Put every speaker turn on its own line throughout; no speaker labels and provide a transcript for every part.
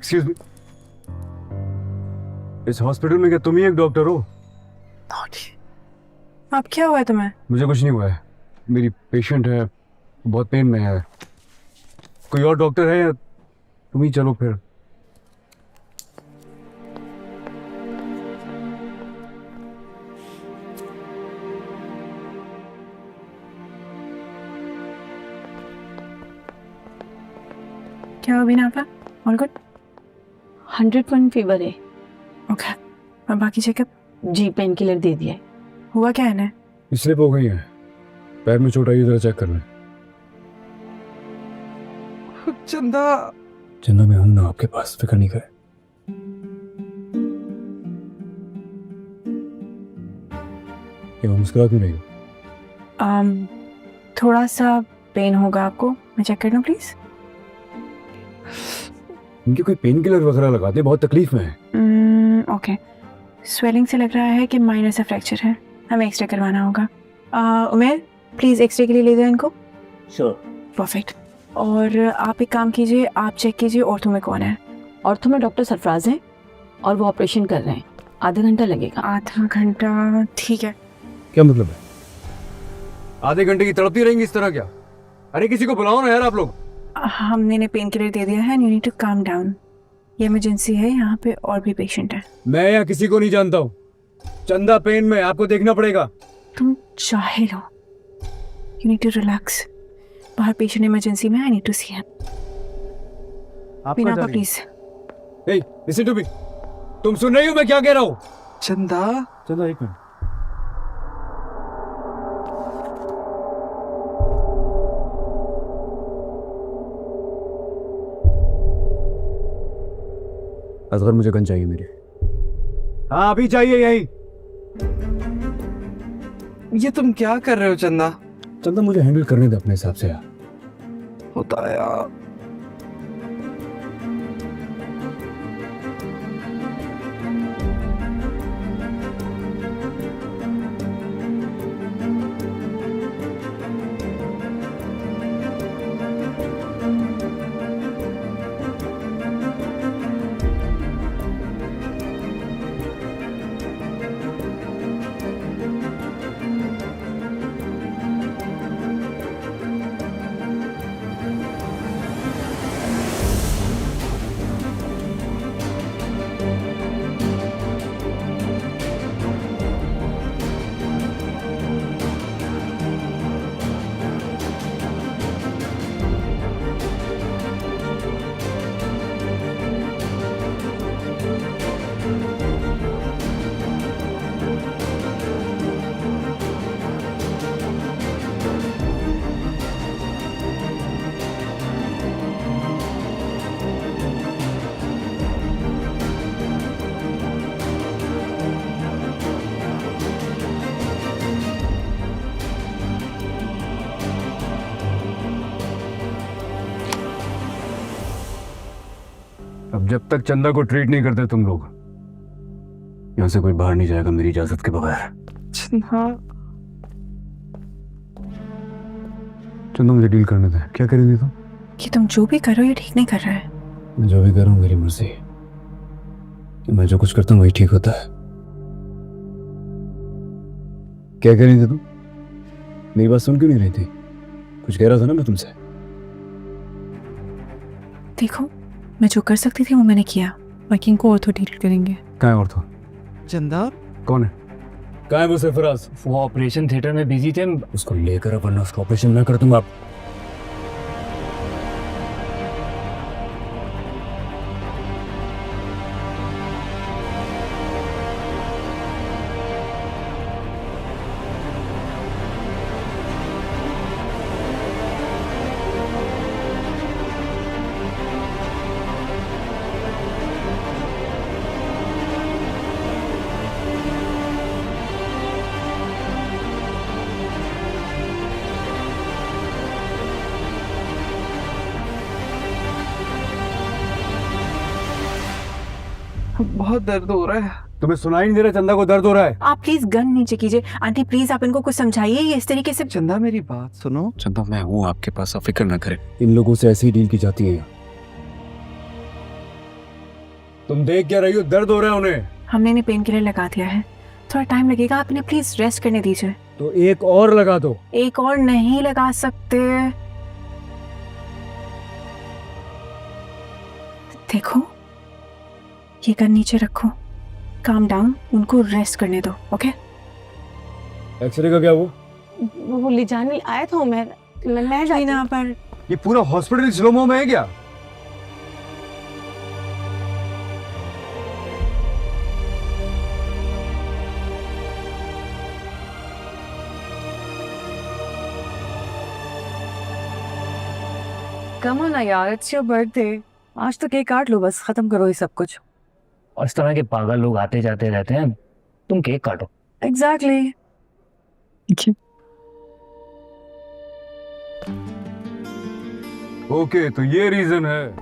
Excuse me, इस hospital में क्या तुम ही एक डॉक्टर हो?
अब क्या हुआ है तुम्हें?
मुझे कुछ नहीं हुआ है, मेरी पेशेंट है, बहुत पेन में है। कोई और डॉक्टर है या तुम ही चलो फिर?
क्या हुआ बिनापा? All good?
101 फीवर है
ओके। और बाकी चेकअप?
जी, पेन किलर दे दिया है।
हुआ क्या है इन्हें?
स्लिप हो गई है, पैर में चोट आई, जरा चेक कर लें।
चंदा
चंदा मैं हूं ना आपके पास, फिक्र नहीं करे। क्या मुस्कुरा क्यों रही हो?
थोड़ा सा पेन होगा आपको, मैं चेक कर लूँ प्लीज?
इनके कोई पेन किलर वगैरह लगाते, बहुत तकलीफ में है।
ओके, स्वेलिंग से लग रहा है कि माइनर सा फ्रैक्चर है, हमें एक्सरे करवाना होगा। उमेर प्लीज एक्सरे के लिए ले दो इनको।
श्योर।
परफेक्ट। और आप एक काम कीजिए, आप चेक कीजिए ऑर्थो में कौन है।
ऑर्थो में डॉक्टर सरफराज हैं और वो ऑपरेशन कर रहे हैं, आधा घंटा लगेगा।
आधा घंटा? ठीक है।
क्या मतलब है? आधे घंटे की तड़पती रहेंगी इस तरह क्या? अरे किसी को बुलाओ ना यार आप लोग।
हमने इन्हें पेन किलर दे दिया है, you need to calm down. ये इमरजेंसी है, यहाँ पे और भी पेशेंट है।
मैं यहाँ किसी को नहीं जानता हूँ। चंदा पेन में, आपको देखना पड़ेगा।
तुम चाहे लो, यू नीड टू रिलैक्स। बाहर पेशेंट इमरजेंसी में, I need to see him. बिनापा please.
Hey, listen to me. तुम सुन रही हो मैं क्या कह रहा हूँ?
चंदा
चंदा एक मिनट। असगर मुझे गन चाहिए मेरी। हाँ अभी चाहिए यही।
ये तुम क्या कर रहे हो चंदा?
चंदा मुझे हैंडल करने दे अपने हिसाब से यार।
होता है यार।
अब जब तक चंदा को ट्रीट नहीं करते तुम लोग, यहाँ से कोई बाहर नहीं जाएगा मेरी इजाजत के बगैर।
चंदा
चंदा मुझे डील करने दे, क्या करेंगे तुम?
कि तुम जो भी करो ये ठीक नहीं कर रहा है।
मैं जो भी कर रहा हूँ मेरी मर्जी, कि मैं जो कुछ करता हूँ वही ठीक होता है। क्या कह रही थी तुम? मेरी बात सुन क्यों नहीं रही थी? कुछ कह रहा था ना मैं तुमसे।
देखो, मैं जो कर सकती थी वो मैंने किया, बाकी इनको ऑर्थो डील करेंगे।
कहाँ है ऑर्थो?
चंदा
कौन है? कहाँ है वो सरफराज?
वो ऑपरेशन थिएटर में बिजी थे।
उसको लेकर अब, वरना उसका ऑपरेशन मैं कर दूंगा।
बहुत दर्द हो रहा है।
तुम्हें सुनाई नहीं दे रहा चंदा को दर्द हो रहा है?
आप प्लीज गन नीचे कीजिए। आंटी प्लीज आप इनको कुछ समझाइए, ये इस तरीके से।
चंदा मेरी बात सुनो।
चंदा मैं हूँ आपके पास, आप फिक्र ना करें। इन लोगों से ऐसी ही डील की जाती है। तुम देख क्या रही हो? दर्द हो रहा है उन्हें।
हमने इन्हें पेन किलर लगा दिया है, थोड़ा टाइम लगेगा, आप इन्हें प्लीज रेस्ट करने दीजिए।
तो एक और लगा दो।
एक और नहीं लगा सकते। देखो, ये गन नीचे रखो, काम डाउन, उनको रेस्ट करने दो, ओके?
एक्सरे का क्या वो?
वो ले जाने आया था उमेर, मैं जाती
ना पर
ये पूरा हॉस्पिटल स्लोमो में है क्या?
कम ऑन यार, इट्स योर बर्थडे, आज तो केक काट लो, बस खत्म करो ये सब कुछ।
और इस तरह के पागल लोग आते जाते रहते हैं, तुम केक काटो।
एग्जैक्टली।
ओके, तो ये रीजन है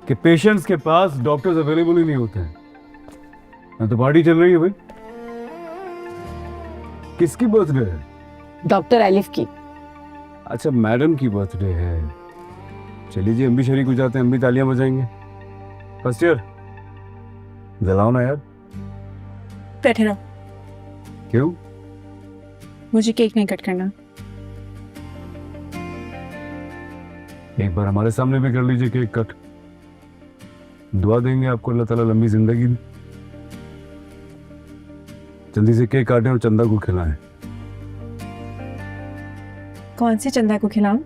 कि पेशेंट्स के पास डॉक्टर्स अवेलेबल ही नहीं होते हैं। तो पार्टी चल रही है भाई। किसकी बर्थडे है?
डॉक्टर एलिफ की।
अच्छा, मैडम की बर्थडे है। चलिए जी, हम भी शरीक हो जाते हैं, हम भी तालियां बजाएंगे। फर्स्ट ईयर जलाओ ना यार।
बैठे रहो,
क्यों?
मुझे केक नहीं कट करना।
एक बार हमारे सामने भी कर लीजिए केक कट। दुआ देंगे आपको, अल्लाह ताला लंबी जिंदगी दे। जल्दी से केक काटें और चंदा को खिलाएं।
कौन सी चंदा को खिलाऊं?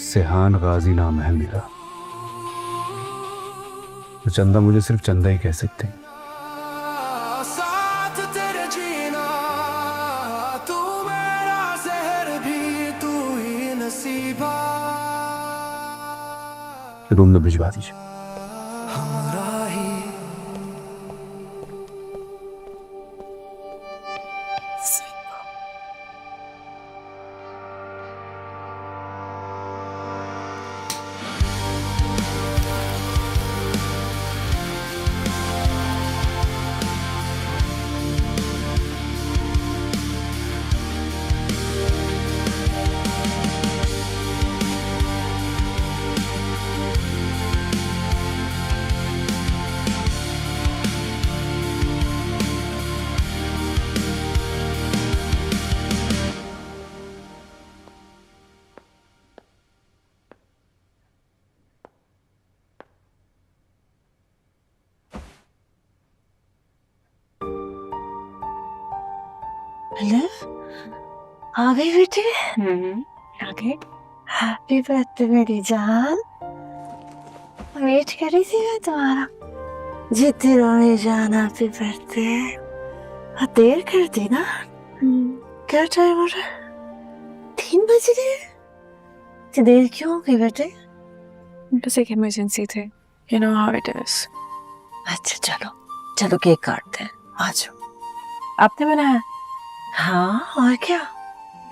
सेहान गाजी नाम है मेरा, तो चंदा मुझे सिर्फ चंदा ही कह सकते हैं।
साथ तेरे जीना, तू मेरा जहर भी, तू ही नसीबा।
रूम में भिजवा दीजिए।
हमारा ही
आ गई बेटी,
आगे
हैप्पी बर्थडे मेरी जान। वेट कर रही थी मैं तुम्हारा। जीती रहो मेरी जान, हैप्पी बर्थडे। देर कर दी ना? क्या टाइम हो रहा है? 3 बज गए। इतनी देर क्यों हो गई बेटे?
बस एक इमरजेंसी थे, you know how it is.
अच्छा चलो चलो केक काटते हैं, आ जाओ।
आपने बनाया?
हाँ और क्या।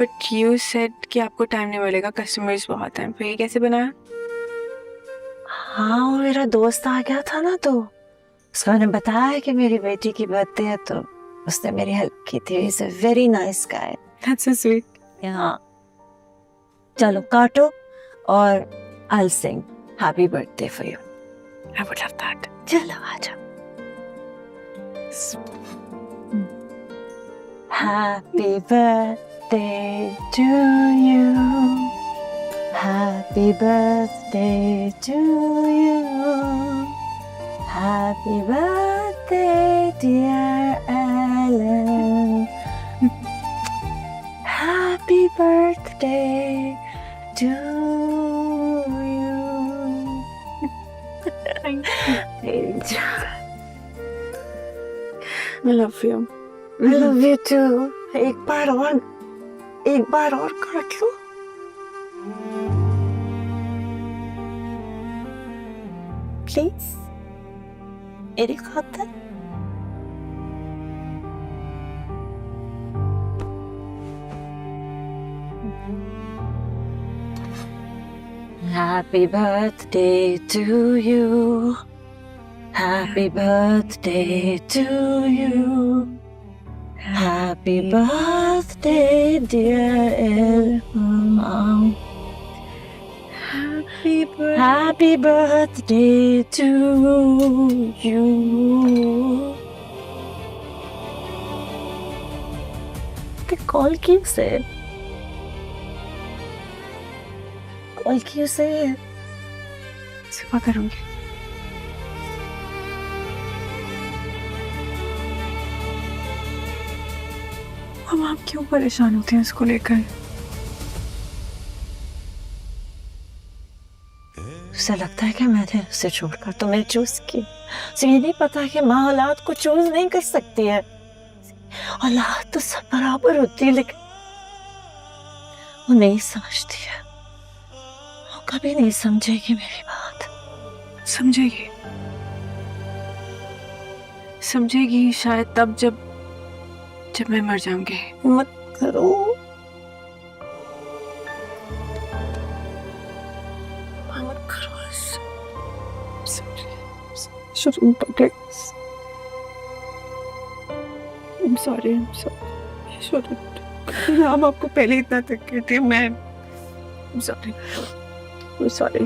बट यू सेड कि आपको टाइम नहीं मिलेगा, कस्टमर्स बहुत हैं, फिर ये कैसे बनाया?
हाँ वो मेरा दोस्त आ गया था ना, तो उसको मैंने बताया कि मेरी बेटी की बर्थडे है, तो उसने मेरी हेल्प की थी। Is a very nice guy.
That's so sweet.
हाँ चलो काटो और I sing happy birthday for you.
I would love that.
चलो आ जाओ। Happy birthday to you. Happy birthday to you. Happy birthday dear Ellen. Happy birthday to you.
I love you.
I love you too. एक बार और काट लो। Please मेरी खातिर। Happy birthday to you. Happy birthday to you. Happy birthday, dear Elmam. Happy birthday to you. Call क्यों से? Call क्यों से?
सुबह करूंगी। हम आप क्यों परेशान होते हैं इसको लेकर?
उसे लगता है कि मैंने उसे छोड़कर तुम्हें चूज किया। उसे ये नहीं पता कि माँ औलाद को चूज नहीं कर सकती है। औलाद तो सब बराबर होती है, लेकिन वो नहीं समझती है। वो कभी नहीं समझेगी मेरी बात।
समझेगी, समझेगी शायद तब जब मैं मर जाऊंगी।
मत करो। मत करो ऐसे।
Shouldn't protect. I'm sorry. Shouldn't. हम आपको पहले इतना तक कहते हैं। I'm sorry.